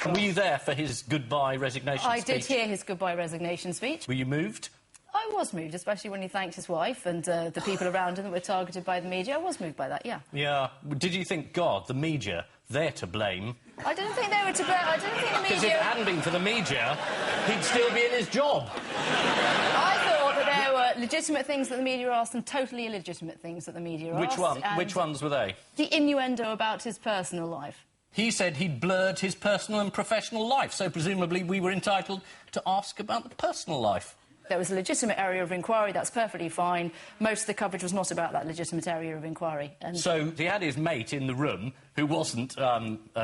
Were you there for his goodbye resignation speech? I did hear his goodbye resignation speech. Were you moved? I was moved, especially when he thanked his wife and the people around him that were targeted by the media. I was moved by that, yeah. Yeah. Did you think, God, the media, they're to blame? I didn't think they were to blame. I didn't think the media... Because if it hadn't been for the media, he'd still be in his job. I thought that there were legitimate things that the media asked and totally illegitimate things that the media asked. Which ones were they? The innuendo about his personal life. He said he'd blurred his personal and professional life, so presumably we were entitled to ask about the personal life. There was a legitimate area of inquiry, that's perfectly fine. Most of the coverage was not about that legitimate area of inquiry. And so he had his mate in the room, who wasn't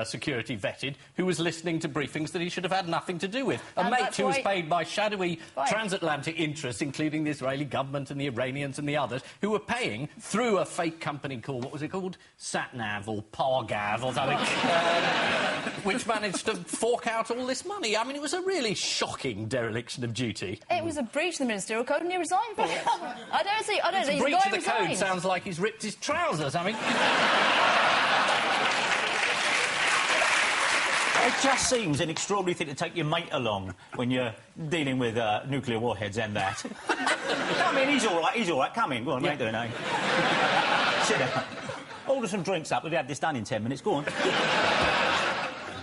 security vetted, who was listening to briefings that he should have had nothing to do with. A mate who was paid by shadowy transatlantic interests, including the Israeli government and the Iranians and the others, who were paying through a fake company called, what was it called? Satnav or Pargav or something, which managed to fork out all this money. I mean, it was a really shocking dereliction of duty. It was a breach of the ministerial code and he resigned for it. I don't think he's breach of the code sounds like he's ripped his trousers, I mean... It just seems an extraordinary thing to take your mate along when you're dealing with nuclear warheads and that. Come in, he's all right, come in. Go on, mate, doing, eh? Sit down. Order some drinks up, we'll have this done in 10 minutes, go on.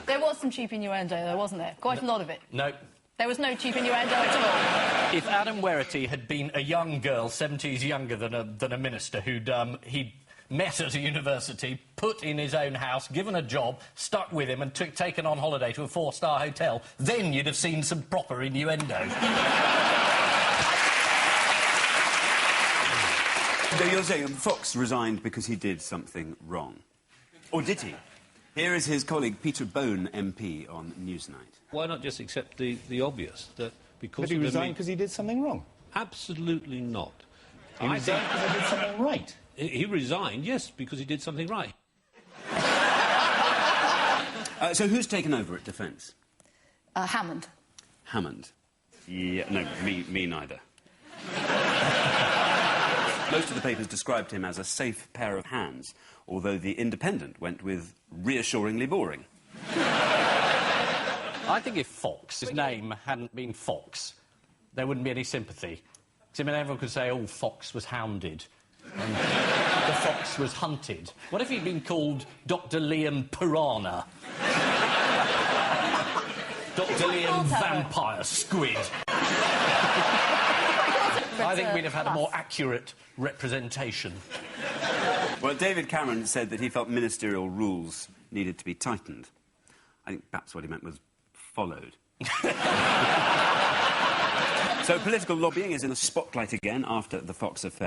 There was some cheap innuendo, though, wasn't there? Quite a lot of it. No. There was no cheap innuendo at all. If Adam Werrity had been a young girl, 70s younger than a minister, he'd met at a university, put in his own house, given a job, stuck with him and taken on holiday to a 4-star hotel, then you'd have seen some proper innuendo. So you're saying Fox resigned because he did something wrong? Or did he? Here is his colleague Peter Bone, MP, on Newsnight. Why not just accept the obvious, that because... But he resigned because he did something wrong? Absolutely not. He resigned because he did something right? He resigned, yes, because he did something right. So who's taken over at Defence? Hammond. Hammond? Yeah, no, me neither. Most of the papers described him as a safe pair of hands, although The Independent went with reassuringly boring. I think if Fox's name hadn't been Fox, there wouldn't be any sympathy. I mean, everyone could say, oh, Fox was hounded. And the fox was hunted. What if he'd been called Dr. Liam Piranha? Dr. Liam Vampire Squid. I think we'd have had a more accurate representation. Well, David Cameron said that he felt ministerial rules needed to be tightened. I think perhaps what he meant was followed. So political lobbying is in the spotlight again after the Fox affair.